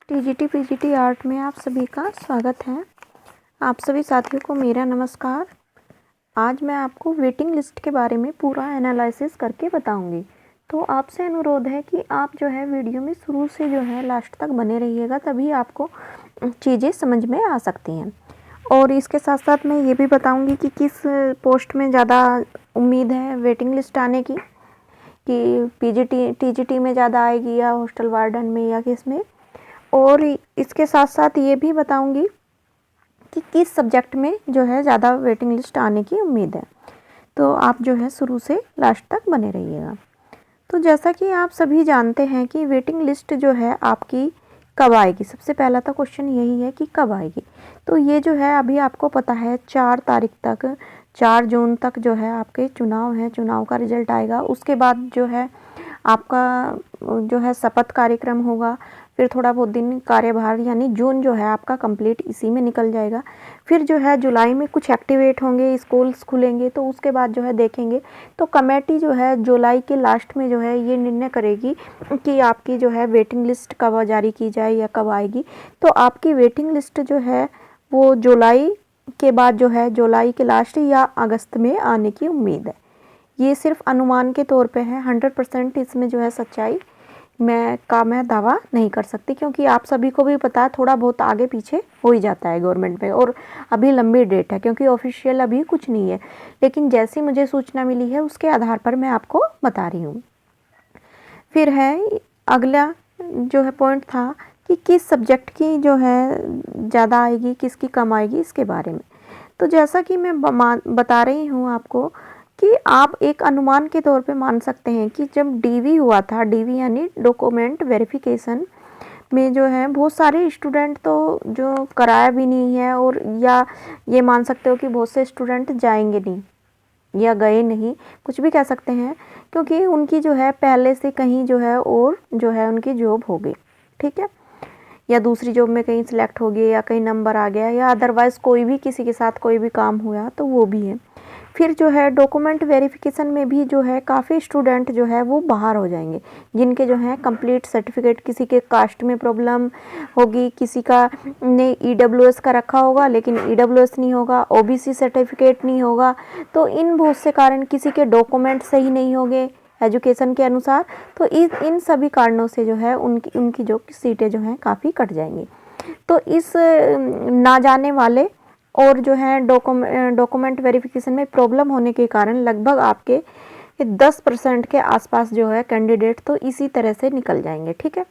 TGT PGT art में आप सभी का स्वागत है। आप सभी साथियों को मेरा नमस्कार। आज मैं आपको वेटिंग लिस्ट के बारे में पूरा एनालिसिस करके बताऊंगी। तो आपसे अनुरोध है कि आप जो है वीडियो में शुरू से जो है लास्ट तक बने रहिएगा, तभी आपको चीज़ें समझ में आ सकती हैं। और इसके साथ साथ मैं ये भी बताऊंगी कि किस पोस्ट में ज़्यादा उम्मीद है वेटिंग लिस्ट आने की, कि पीजीटी टीजीटी में ज़्यादा आएगी या हॉस्टल वार्डन में या किस में। और इसके साथ साथ ये भी बताऊंगी कि किस सब्जेक्ट में जो है ज़्यादा वेटिंग लिस्ट आने की उम्मीद है। तो आप जो है शुरू से लास्ट तक बने रहिएगा। तो जैसा कि आप सभी जानते हैं कि वेटिंग लिस्ट जो है आपकी कब आएगी, सबसे पहला तो क्वेश्चन यही है कि कब आएगी। तो ये जो है अभी आपको पता है 4 तारीख तक, 4 जून तक जो है आपके चुनाव है, चुनाव का रिजल्ट आएगा। उसके बाद जो है आपका जो है शपथ कार्यक्रम होगा, फिर थोड़ा बहुत दिन कार्यभार, यानी जून जो है आपका कंप्लीट इसी में निकल जाएगा। फिर जो है जुलाई में कुछ एक्टिवेट होंगे, स्कूल्स खुलेंगे, तो उसके बाद जो है देखेंगे। तो कमेटी जो है जुलाई के लास्ट में जो है ये निर्णय करेगी कि आपकी जो है वेटिंग लिस्ट कब जारी की जाए या कब आएगी। तो आपकी वेटिंग लिस्ट जो है वो जुलाई के बाद जो है जुलाई के लास्ट या अगस्त में आने की उम्मीद है। ये सिर्फ अनुमान के तौर पे है, 100% इसमें जो है सच्चाई मैं दावा नहीं कर सकती, क्योंकि आप सभी को भी पता है थोड़ा बहुत आगे पीछे हो ही जाता है गवर्नमेंट में, और अभी लंबी डेट है क्योंकि ऑफिशियल अभी कुछ नहीं है। लेकिन जैसी मुझे सूचना मिली है उसके आधार पर मैं आपको बता रही हूँ। फिर है अगला जो है पॉइंट था कि किस सब्जेक्ट की जो है ज़्यादा आएगी, किसकी कम आएगी, इसके बारे में। तो जैसा कि मैं बता रही हूँ आपको कि आप एक अनुमान के तौर पे मान सकते हैं कि जब डीवी हुआ था, डीवी यानी डॉक्यूमेंट वेरिफिकेशन में जो है बहुत सारे स्टूडेंट तो जो कराया भी नहीं है, और या ये मान सकते हो कि बहुत से स्टूडेंट जाएंगे नहीं या गए नहीं, कुछ भी कह सकते हैं, क्योंकि उनकी जो है पहले से कहीं जो है और जो है उनकी जॉब हो गई, ठीक है, या दूसरी जॉब में कहीं सिलेक्ट हो गए, या कहीं नंबर आ गया, या अदरवाइज़ कोई भी किसी के साथ कोई भी काम हुआ, तो वो भी है। फिर जो है डॉक्यूमेंट वेरिफिकेशन में भी जो है काफ़ी स्टूडेंट जो है वो बाहर हो जाएंगे, जिनके जो है कंप्लीट सर्टिफिकेट, किसी के कास्ट में प्रॉब्लम होगी, किसी का ने ईडब्ल्यूएस का रखा होगा लेकिन ईडब्ल्यूएस नहीं होगा, ओबीसी सर्टिफिकेट नहीं होगा। तो इन बहुत से कारण, किसी के डॉक्यूमेंट सही नहीं होंगे एजुकेशन के अनुसार, तो इन सभी कारणों से जो है उनकी जो सीटें जो हैं काफ़ी कट जाएंगी। तो इस ना जाने वाले और जो है डॉक्यूमेंट वेरिफिकेशन में प्रॉब्लम होने के कारण लगभग आपके 10% के आसपास जो है कैंडिडेट तो इसी तरह से निकल जाएंगे, ठीक है।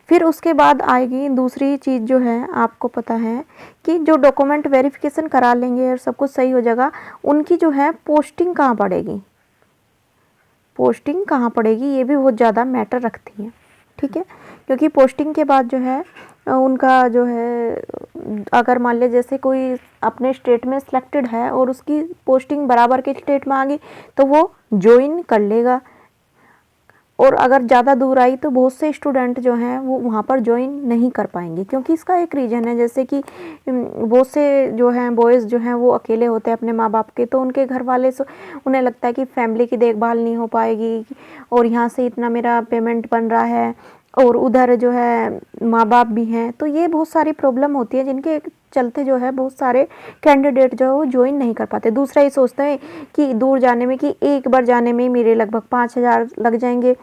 फिर उसके बाद आएगी दूसरी चीज़, जो है आपको पता है कि जो डॉक्यूमेंट वेरिफिकेशन करा लेंगे और सब कुछ सही हो जाएगा, उनकी जो है पोस्टिंग कहाँ पड़ेगी, पोस्टिंग कहाँ पड़ेगी ये भी बहुत ज़्यादा मैटर रखती है, ठीक है। क्योंकि पोस्टिंग के बाद जो है उनका जो है, अगर मान ले जैसे कोई अपने स्टेट में सिलेक्टेड है और उसकी पोस्टिंग बराबर के स्टेट में आ गई, तो वो ज्वाइन कर लेगा। और अगर ज़्यादा दूर आई तो बहुत से स्टूडेंट जो हैं वो वहाँ पर ज्वाइन नहीं कर पाएंगे, क्योंकि इसका एक रीज़न है, जैसे कि बहुत से जो हैं बॉयज़ जो हैं वो अकेले होते हैं अपने माँ बाप के, तो उनके घर वाले उन्हें लगता है कि फैमिली की देखभाल नहीं हो पाएगी, और यहाँ से इतना मेरा पेमेंट बन रहा है और उधर जो है माँ बाप भी हैं, तो ये बहुत सारी प्रॉब्लम होती है जिनके चलते जो है बहुत सारे कैंडिडेट जो है वो ज्वाइन नहीं कर पाते। दूसरा ये सोचते हैं कि दूर जाने में, कि एक बार जाने में मेरे लगभग 5,000 लग जाएंगे,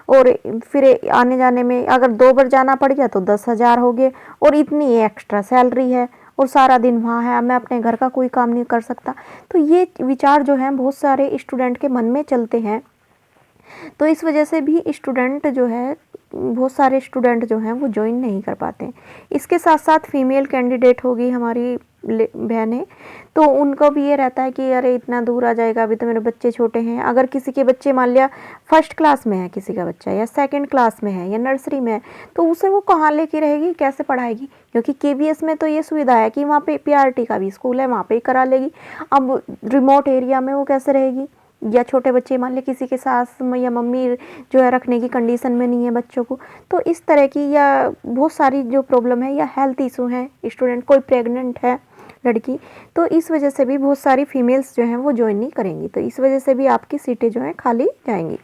और फिर आने जाने में अगर 2 बार जाना पड़ गया तो 10,000 हो गए, और इतनी एक्स्ट्रा सैलरी है और सारा दिन वहाँ है, मैं अपने घर का कोई काम नहीं कर सकता। तो ये विचार जो है बहुत सारे स्टूडेंट के मन में चलते हैं। तो इस वजह से भी स्टूडेंट जो है, बहुत सारे स्टूडेंट जो हैं वो ज्वाइन नहीं कर पाते हैं। इसके साथ साथ फीमेल कैंडिडेट होगी हमारी बहनें, तो उनको भी ये रहता है कि अरे इतना दूर आ जाएगा, अभी तो मेरे बच्चे छोटे हैं। अगर किसी के बच्चे मान लिया फर्स्ट क्लास में है किसी का बच्चा, या सेकंड क्लास में है, या नर्सरी में है, तो उसे वो कहाँ लेके रहेगी, कैसे पढ़ाएगी। क्योंकि केवीएस में तो ये सुविधा है कि वहाँ पे पीआरटी का भी स्कूल है, वहाँ पे ही करा लेगी। अब रिमोट एरिया में वो कैसे रहेगी, या छोटे बच्चे मान ले किसी के सास या मम्मी जो है रखने की कंडीशन में नहीं है बच्चों को, तो इस तरह की या बहुत सारी जो प्रॉब्लम है, या हेल्थ इशू है, स्टूडेंट कोई प्रेग्नेंट है लड़की, तो इस वजह से भी बहुत सारी फीमेल्स जो हैं वो ज्वाइन नहीं करेंगी, तो इस वजह से भी आपकी सीटें जो हैं खाली जाएंगी।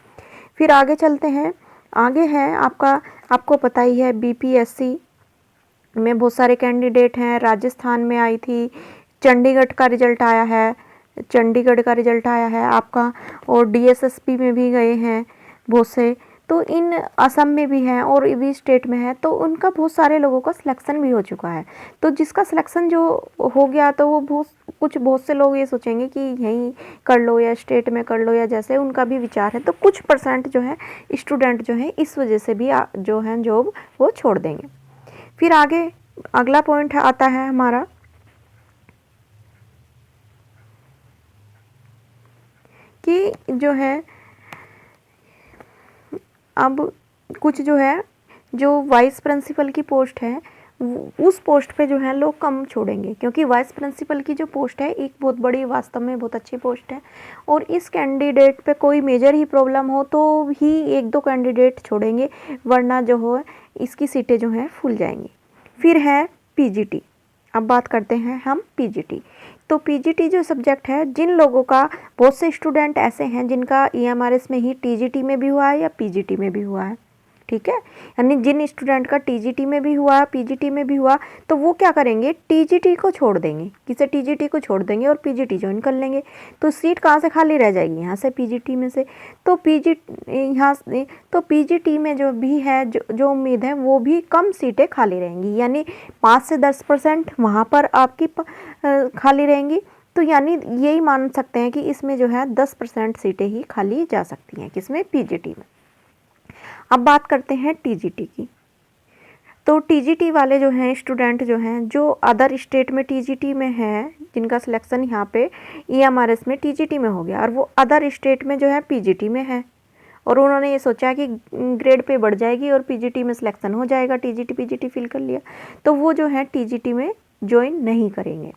फिर आगे चलते हैं, आगे है आपको पता ही है बीपीएससी में बहुत सारे कैंडिडेट हैं। राजस्थान में आई थी, चंडीगढ़ का रिजल्ट आया है आपका, और डीएसएसपी में भी गए हैं बहुत से, तो इन असम में भी हैं और भी स्टेट में है, तो उनका बहुत सारे लोगों का सिलेक्शन भी हो चुका है। तो जिसका सिलेक्शन जो हो गया तो वो बहुत से लोग ये सोचेंगे कि यहीं कर लो या स्टेट में कर लो, या जैसे उनका भी विचार है। तो कुछ परसेंट जो है स्टूडेंट जो है इस वजह से भी जो है जॉब वो छोड़ देंगे। फिर आगे अगला पॉइंट आता है हमारा कि जो है अब कुछ जो वाइस प्रिंसिपल की पोस्ट है उस पोस्ट पे जो है लोग कम छोड़ेंगे, क्योंकि वाइस प्रिंसिपल की जो पोस्ट है एक बहुत बड़ी, वास्तव में बहुत अच्छी पोस्ट है, और इस कैंडिडेट पे कोई मेजर ही प्रॉब्लम हो तो ही 1-2 कैंडिडेट छोड़ेंगे, वरना जो हो इसकी सीटें जो हैं फुल जाएंगी। फिर है पीजीटी। अब बात करते हैं हम पीजीटी। तो पीजीटी जो सब्जेक्ट है, जिन लोगों का, बहुत से स्टूडेंट ऐसे हैं जिनका ईएमआरएस में ही टीजीटी में भी हुआ है या पीजीटी में भी हुआ है, ठीक है, यानी जिन स्टूडेंट का टीजीटी में भी हुआ, पीजीटी में भी हुआ, तो वो क्या करेंगे, टीजीटी को छोड़ देंगे, किसे, टीजीटी को छोड़ देंगे और पीजीटी ज्वाइन कर लेंगे। तो सीट कहाँ से खाली रह जाएगी, यहाँ से, पीजीटी में से। तो पीजीटी में जो भी है, जो उम्मीद है, वो भी कम सीटें खाली रहेंगी, यानी 5 से 10% वहाँ पर आपकी खाली रहेंगी। तो यानी यही मान सकते हैं कि इसमें जो है 10% सीटें ही खाली जा सकती हैं, किसमें, पीजीटी में। अब बात करते हैं टीजीटी की। तो टीजीटी वाले जो हैं स्टूडेंट जो हैं, जो अदर स्टेट में टीजीटी में है, जिनका सिलेक्शन यहाँ पे ईएमआरएस में टीजीटी में हो गया, और वो अदर स्टेट में जो है पीजीटी में है, और उन्होंने ये सोचा कि ग्रेड पे बढ़ जाएगी और पीजीटी में सिलेक्शन हो जाएगा, टीजीटी पीजीटी फिल कर लिया, तो वो जो है टीजीटी में ज्वाइन नहीं करेंगे।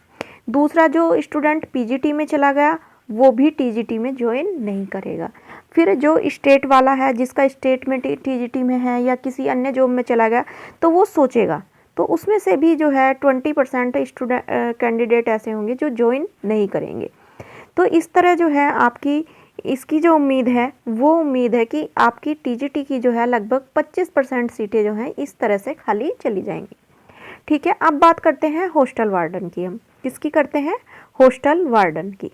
दूसरा, जो स्टूडेंट पीजीटी में चला गया वो भी टीजीटी में ज्वाइन नहीं करेगा। फिर जो स्टेट वाला है, जिसका स्टेट में टीजीटी में है या किसी अन्य जॉब में चला गया, तो वो सोचेगा, तो उसमें से भी जो है 20% स्टूडेंट कैंडिडेट ऐसे होंगे जो ज्वाइन नहीं करेंगे। तो इस तरह जो है आपकी इसकी जो उम्मीद है, वो उम्मीद है कि आपकी टीजीटी की जो है लगभग 25% सीटें जो हैं इस तरह से खाली चली जाएंगी, ठीक है। अब बात करते हैं हॉस्टल वार्डन की। हम किसकी करते हैं, हॉस्टल वार्डन की।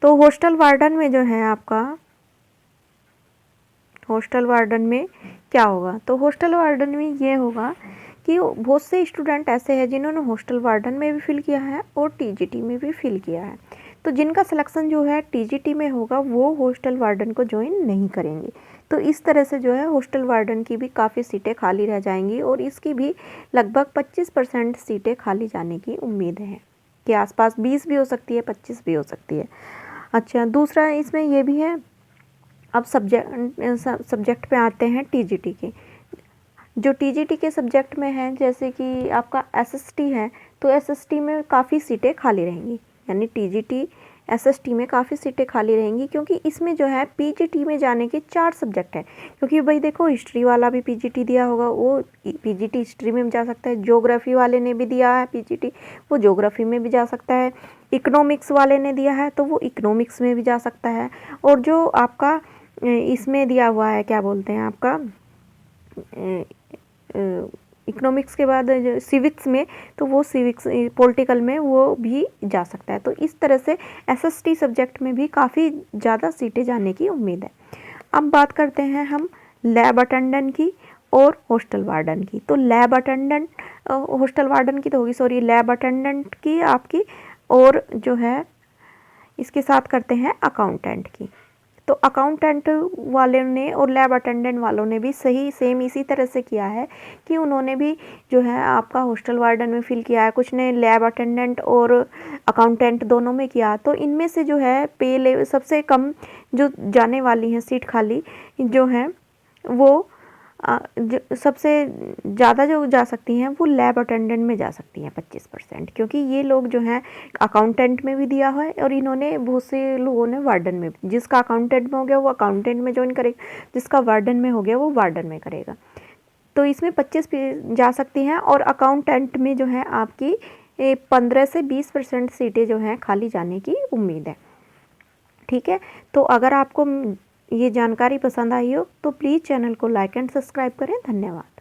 तो हॉस्टल वार्डन में जो है आपका, हॉस्टल वार्डन में क्या होगा, तो हॉस्टल वार्डन में ये होगा कि बहुत से स्टूडेंट ऐसे हैं जिन्होंने हॉस्टल वार्डन में भी फिल किया है और टीजीटी में भी फिल किया है। तो जिनका सिलेक्शन जो है टीजीटी में होगा वो हॉस्टल वार्डन को ज्वाइन नहीं करेंगे। तो इस तरह से जो है हॉस्टल वार्डन की भी काफ़ी सीटें खाली रह जाएंगी, और इसकी भी लगभग 25% सीटें खाली जाने की उम्मीद है, कि आसपास 20 भी हो सकती है, 25 भी हो सकती है। अच्छा, दूसरा इसमें ये भी है। अब सब्जेक्ट पे आते हैं टीजीटी के। जो टीजीटी के सब्जेक्ट में है, जैसे कि आपका एसएसटी है, तो एसएसटी में काफ़ी सीटें खाली रहेंगी, यानी टीजीटी एसएसटी में काफ़ी सीटें खाली रहेंगी, क्योंकि इसमें जो है पीजीटी में जाने के 4 सब्जेक्ट हैं। क्योंकि भाई देखो, हिस्ट्री वाला भी पीजीटी दिया होगा, वो पीजीटी हिस्ट्री में जा सकता है। ज्योग्राफी वाले ने भी दिया है पीजीटी, वो ज्योग्राफी में भी जा सकता है। इकोनॉमिक्स वाले ने दिया है तो वो इकोनॉमिक्स में भी जा सकता है। और जो आपका इसमें दिया हुआ है, क्या बोलते हैं आपका, इकोनॉमिक्स के बाद सिविक्स में, तो वो सिविक्स, पॉलिटिकल में वो भी जा सकता है। तो इस तरह से एसएसटी सब्जेक्ट में भी काफ़ी ज़्यादा सीटें जाने की उम्मीद है। अब बात करते हैं हम लैब अटेंडेंट की और हॉस्टल वार्डन की। तो लैब अटेंडेंट, हॉस्टल वार्डन की तो होगी, सॉरी, लैब अटेंडेंट की आपकी, और जो है इसके साथ करते हैं अकाउंटेंट की। तो अकाउंटेंट वाले ने और लैब अटेंडेंट वालों ने भी सेम इसी तरह से किया है कि उन्होंने भी जो है आपका हॉस्टल वार्डन में फिल किया है, कुछ ने लैब अटेंडेंट और अकाउंटेंट दोनों में किया। तो इनमें से जो है पे सबसे कम जो जाने वाली हैं सीट खाली जो है, वो जो सबसे ज़्यादा जो जा सकती हैं वो लैब अटेंडेंट में जा सकती हैं, 25%, क्योंकि ये लोग जो हैं अकाउंटेंट में भी दिया हुआ है, और इन्होंने बहुत से लोगों ने वार्डन में, जिसका अकाउंटेंट में हो गया वो अकाउंटेंट में ज्वाइन करेगा, जिसका वार्डन में हो गया वो वार्डन में करेगा। तो इसमें 25 जा सकती हैं, और अकाउंटेंट में जो है आपकी 15 से 20% सीटें जो हैं खाली जाने की उम्मीद है, ठीक है। तो अगर आपको ये जानकारी पसंद आई हो तो प्लीज़ चैनल को लाइक एंड सब्सक्राइब करें। धन्यवाद।